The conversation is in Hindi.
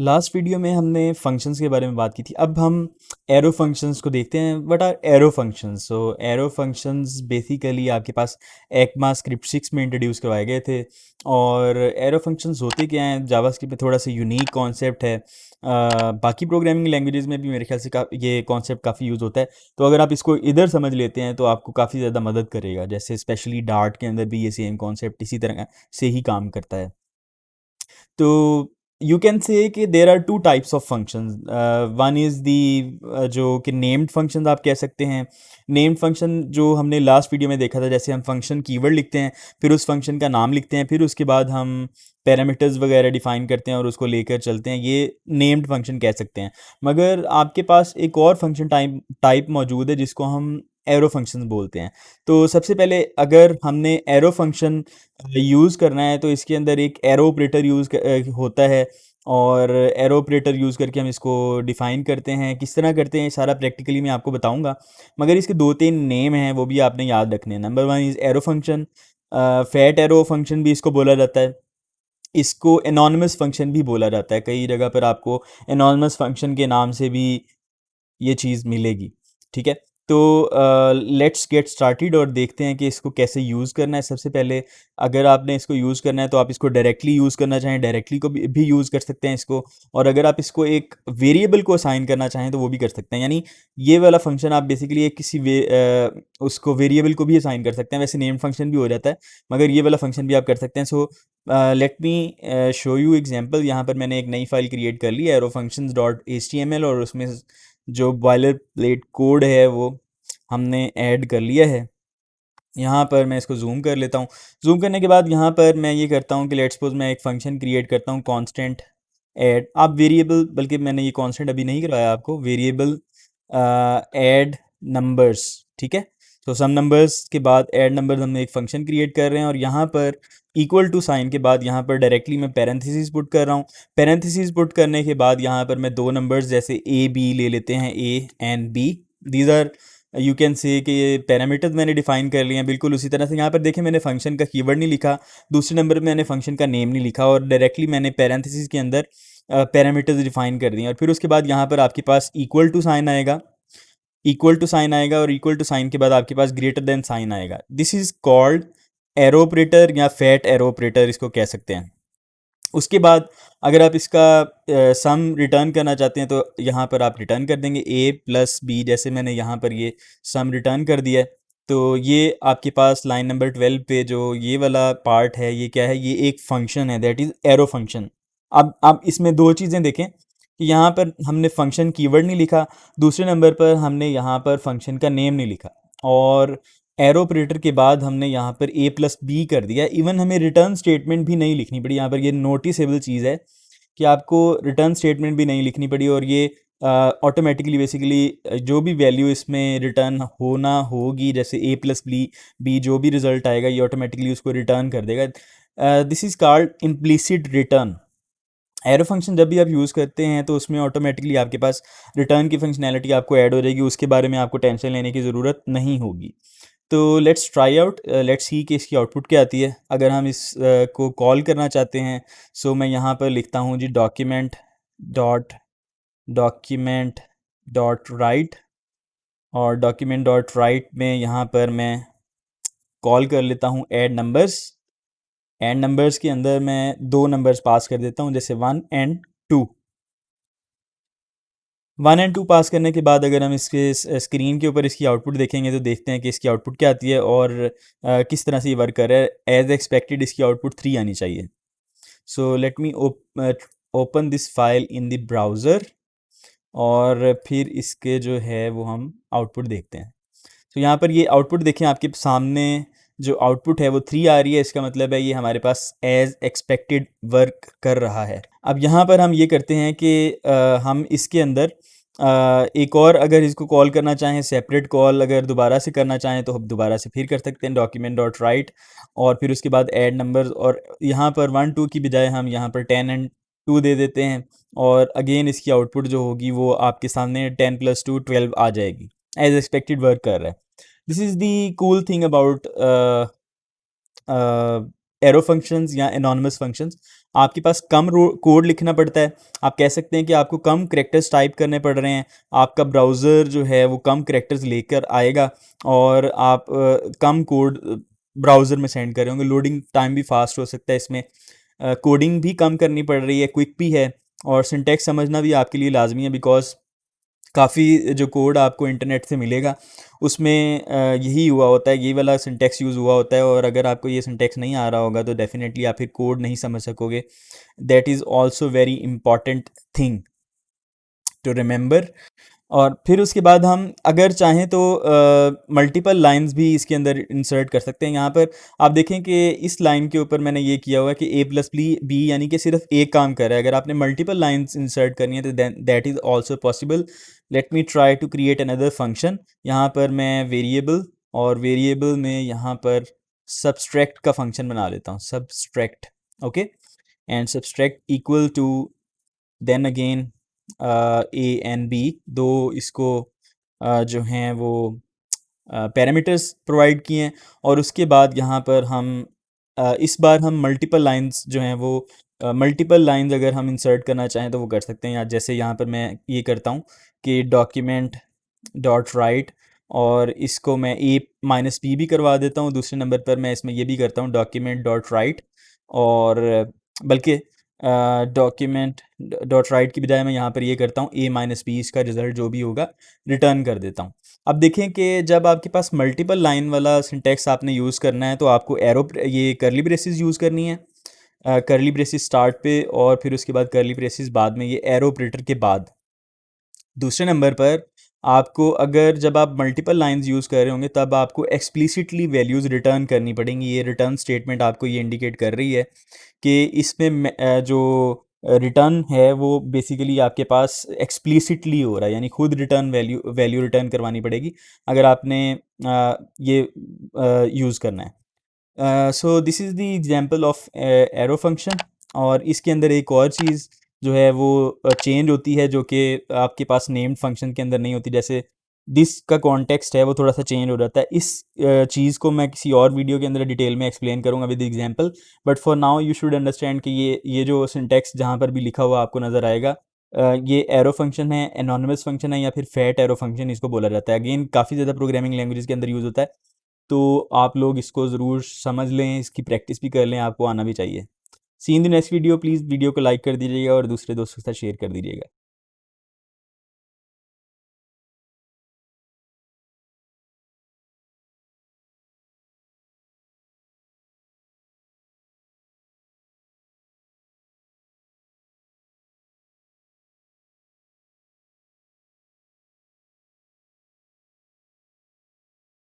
लास्ट वीडियो में हमने फंक्शंस के बारे में बात की थी। अब हम एरो फंक्शंस को देखते हैं। What are arrow functions? So arrow functions basically आपके पास ECMA स्क्रिप्ट 6 में इंट्रोड्यूस करवाए गए थे। और एरो फंक्शंस होते क्या हैं? जावास्क्रिप्ट में थोड़ा सा यूनिक कॉन्सेप्ट है। बाकी प्रोग्रामिंग लैंग्वेजेस में भी मेरे ख्याल से ये कॉन्सेप्ट काफ़ी यूज़ होता है। तो अगर आप इसको इधर समझ लेते हैं तो आपको काफ़ी ज़्यादा मदद करेगा। जैसे स्पेशली डार्ट के अंदर भी ये सेम कॉन्सेप्ट इसी तरह से ही काम करता है। तो you can say that there are two types of functions. One is the जो कि नेम्ड फंक्शंस आप कह सकते हैं। नेम्ड फंक्शन जो हमने लास्ट वीडियो में देखा था, जैसे हम फंक्शन कीवर्ड लिखते हैं, फिर उस फंक्शन का नाम लिखते हैं, फिर उसके बाद हम पैरामीटर्स वगैरह डिफाइन करते हैं और उसको लेकर चलते हैं, ये नेम्ड फंक्शन कह सकते हैं। मगर आपके पास एक और फंक्शन टाइप मौजूद है जिसको हम एरो फंक्शंस बोलते हैं। तो सबसे पहले अगर हमने एरो फंक्शन यूज़ करना है तो इसके अंदर एक एरो ऑपरेटर होता है। और एरो ऑपरेटर यूज़ करके हम इसको डिफ़ाइन करते हैं। किस तरह करते हैं सारा प्रैक्टिकली मैं आपको बताऊंगा। मगर इसके दो तीन नेम हैं, वो भी आपने याद रखने हैं। Number one is arrow function. Fat arrow function भी इसको बोला जाता है। इसको एनॉनिमस फंक्शन भी बोला जाता है। कई जगह पर आपको एनॉनिमस फंक्शन के नाम से भी ये चीज़ मिलेगी। ठीक है। तो लेट्स गेट स्टार्टेड और देखते हैं कि इसको कैसे यूज़ करना है। सबसे पहले अगर आपने इसको यूज़ करना है तो आप इसको डायरेक्टली यूज़ करना चाहें, डायरेक्टली को भी यूज़ कर सकते हैं इसको। और अगर आप इसको एक वेरिएबल को असाइन करना चाहें तो वो भी कर सकते हैं। यानी ये वाला फंक्शन आप बेसिकली एक उसको वेरिएबल को भी असाइन कर सकते हैं। वैसे नेम फंक्शन भी हो जाता है, मगर ये वाला फंक्शन भी आप कर सकते हैं। So let me show you example. यहाँ पर मैंने एक नई फाइल क्रिएट कर ली, aerofunctions.html, और उसमें जो बॉयलर प्लेट कोड है वो हमने ऐड कर लिया है। यहाँ पर मैं इसको जूम कर लेता हूँ। जूम करने के बाद यहाँ पर मैं ये करता हूँ कि लेट्स सपोज मैं एक फंक्शन क्रिएट करता हूँ, कांस्टेंट ऐड। आप वेरिएबल, बल्कि मैंने ये कांस्टेंट अभी नहीं कराया आपको, वेरिएबल ऐड नंबर्स। ठीक है। तो सम नंबर्स के बाद ऐड नंबर्स हमने एक फंक्शन क्रिएट कर रहे हैं। और यहाँ पर इक्वल टू साइन के बाद यहाँ पर डायरेक्टली मैं पैरेंथेसिस पुट कर रहा हूँ। पैरेंथेसिस पुट करने के बाद यहाँ पर मैं दो नंबर्स जैसे ए बी ले लेते हैं, A and B. These are, you can say कि ये पैरामीटर्स मैंने डिफाइन कर लिए हैं। बिल्कुल उसी तरह से यहाँ पर देखें, मैंने फंक्शन का कीवर्ड नहीं लिखा, दूसरे नंबर पे मैंने फंक्शन का नेम नहीं लिखा, और डायरेक्टली मैंने पैरेंथेसिस के अंदर पैरामीटर्स डिफाइन कर दिए। और फिर उसके बाद यहाँ पर आपके पास इक्वल टू साइन आएगा, इक्वल टू साइन आएगा, और इक्वल टू साइन के बाद आपके पास ग्रेटर देन साइन आएगा। This is called arrow operator, या फैट एरो ऑपरेटर इसको कह सकते हैं। उसके बाद अगर आप इसका सम रिटर्न करना चाहते हैं तो यहाँ पर आप रिटर्न कर देंगे a प्लस बी। जैसे मैंने यहाँ पर ये सम रिटर्न कर दिया है। तो ये आपके पास लाइन नंबर 12 पे जो ये वाला पार्ट है, ये क्या है? ये एक फंक्शन है, दैट इज़ एरो फंक्शन। अब आप इसमें दो चीज़ें देखें कि यहाँ पर हमने फंक्शन कीवर्ड नहीं लिखा, दूसरे नंबर पर हमने यहाँ पर फंक्शन का नेम नहीं लिखा, और एरो ऑपरेटर के बाद हमने यहाँ पर a प्लस बी कर दिया। इवन हमें रिटर्न स्टेटमेंट भी नहीं लिखनी पड़ी। यहाँ पर ये नोटिसेबल चीज़ है कि आपको रिटर्न स्टेटमेंट भी नहीं लिखनी पड़ी, और ये ऑटोमेटिकली बेसिकली जो भी वैल्यू इसमें रिटर्न होना होगी, जैसे a प्लस बी जो भी रिजल्ट आएगा ये ऑटोमेटिकली उसको रिटर्न कर देगा। This is called implicit return. Arrow function जब भी आप यूज़ करते हैं तो उसमें ऑटोमेटिकली आपके पास रिटर्न की फंक्शनैलिटी आपको ऐड हो जाएगी, उसके बारे में आपको टेंशन लेने की ज़रूरत नहीं होगी। तो let's try out, let's see कि इसकी आउटपुट क्या आती है। अगर हम इस को कॉल करना चाहते हैं, सो मैं यहाँ पर लिखता हूँ जी डॉक्यूमेंट डॉट राइट, और डॉक्यूमेंट डॉट राइट में यहाँ पर मैं कॉल कर लेता हूँ ऐड नंबर्स। ऐड नंबर्स के अंदर मैं दो नंबर्स पास कर देता हूँ, जैसे 1 एंड 2। 1 एंड 2 पास करने के बाद अगर हम इसके स्क्रीन के ऊपर इसकी आउटपुट देखेंगे तो देखते हैं कि इसकी आउटपुट क्या आती है, और किस तरह से ये वर्क कर रहा है। एज एक्सपेक्टेड इसकी आउटपुट 3 आनी चाहिए। So let me open this file in the browser, और फिर इसके जो है वो हम आउटपुट देखते हैं। तो यहाँ पर ये आउटपुट देखें, आपके सामने जो आउटपुट है वो 3 आ रही है। इसका मतलब है ये हमारे पास एज एक्सपेक्टेड वर्क कर रहा है। अब यहाँ पर हम ये करते हैं कि हम इसके अंदर एक और, अगर इसको कॉल करना चाहें सेपरेट कॉल, अगर दोबारा से करना चाहें तो हम दोबारा से फिर कर सकते हैं, डॉक्यूमेंट डॉट राइट, और फिर उसके बाद ऐड नंबर्स, और यहाँ पर 1 2 की बजाय हम यहाँ पर 10 एंड 2 दे देते हैं। और अगेन इसकी आउटपुट जो होगी वो आपके सामने 10 + 2 12 आ जाएगी। एज एक्सपेक्टेड वर्क कर रहा है। This is the cool thing about arrow functions या एनॉनिमस फंक्शंस। आपके पास कम कोड लिखना पड़ता है। आप कह सकते हैं कि आपको कम करेक्टर्स टाइप करने पड़ रहे हैं, आपका ब्राउज़र जो है वो कम करेक्टर्स लेकर आएगा और आप कम कोड ब्राउज़र में सेंड कर रहे होंगे। लोडिंग टाइम भी फास्ट हो सकता है इसमें, कोडिंग भी कम करनी पड़ रही है, क्विक भी है, और सिंटैक्स समझना भी आपके लिए लाजमी है, बिकॉज काफ़ी जो कोड आपको इंटरनेट से मिलेगा उसमें यही हुआ होता है, यही वाला सिंटैक्स यूज़ हुआ होता है, और अगर आपको ये सिंटैक्स नहीं आ रहा होगा तो डेफिनेटली आप फिर कोड नहीं समझ सकोगे। That is also very important thing to remember. और फिर उसके बाद हम अगर चाहें तो मल्टीपल लाइंस भी इसके अंदर इंसर्ट कर सकते हैं। यहाँ पर आप देखें कि इस लाइन के ऊपर मैंने ये किया हुआ है कि ए प्लस बी यानी कि सिर्फ एक काम कर रहा है। अगर आपने मल्टीपल लाइंस इंसर्ट करनी है तो that is also possible. Let me try to create another function. यहाँ पर मैं वेरिएबल, और वेरिएबल में यहाँ पर सबस्ट्रैक्ट का फंक्शन बना लेता हूँ, subtract. Okay, and subtract equal to then again A and B, दो इसको जो हैं वो पैरामीटर्स प्रोवाइड किए हैं। और उसके बाद यहाँ पर हम इस बार हम मल्टीपल लाइंस जो हैं वो मल्टीपल लाइंस अगर हम इंसर्ट करना चाहें तो वो कर सकते हैं। या जैसे यहाँ पर मैं ये करता हूँ कि डॉक्यूमेंट डॉट राइट, और इसको मैं ए माइनस बी भी करवा देता हूँ। दूसरे नंबर पर मैं इसमें ये भी करता हूँ डॉक्यूमेंट डॉट राइट, और बल्कि डॉक्यूमेंट डॉट राइट की बजाय मैं यहाँ पर ये करता हूँ ए माइनस बी, इसका रिज़ल्ट जो भी होगा रिटर्न कर देता हूँ। अब देखें कि जब आपके पास मल्टीपल लाइन वाला सिंटैक्स आपने यूज़ करना है तो आपको ये करली ब्रेसेस यूज़ करनी है, करली ब्रेसेस स्टार्ट पे, और फिर उसके बाद करली ब्रेसेस बाद में, ये एरो ऑपरेटर के बाद। दूसरे नंबर पर आपको अगर जब आप मल्टीपल लाइंस यूज़ कर रहे होंगे तब आपको एक्सप्लिसिटली वैल्यूज़ रिटर्न करनी पड़ेंगी। ये रिटर्न स्टेटमेंट आपको ये इंडिकेट कर रही है कि इसमें जो रिटर्न है वो बेसिकली आपके पास एक्सप्लिसिटली हो रहा है, यानी खुद रिटर्न वैल्यू रिटर्न करवानी पड़ेगी अगर आपने ये यूज़ करना है। So this is the example of arrow function. और इसके अंदर एक और चीज़ जो है वो चेंज होती है जो कि आपके पास नेम्ड फंक्शन के अंदर नहीं होती। जैसे दिस का कॉन्टेक्स्ट है वो थोड़ा सा चेंज हो जाता है। इस चीज़ को मैं किसी और वीडियो के अंदर डिटेल में एक्सप्लेन करूँगा with example, but for now you should understand कि ये जो सिंटैक्स जहाँ पर भी लिखा हुआ आपको नज़र आएगा, ये एरो फंक्शन है, एनोनिमस फंक्शन है, या फिर फैट एरो फंक्शन इसको बोला जाता है। अगेन काफ़ी ज़्यादा प्रोग्रामिंग लैंग्वेज के अंदर यूज़ होता है, तो आप लोग इसको ज़रूर समझ लें, इसकी प्रैक्टिस भी कर लें, आपको आना भी चाहिए। See in the next video. Please video को लाइक कर दीजिएगा और दूसरे दोस्तों के साथ शेयर कर दीजिएगा।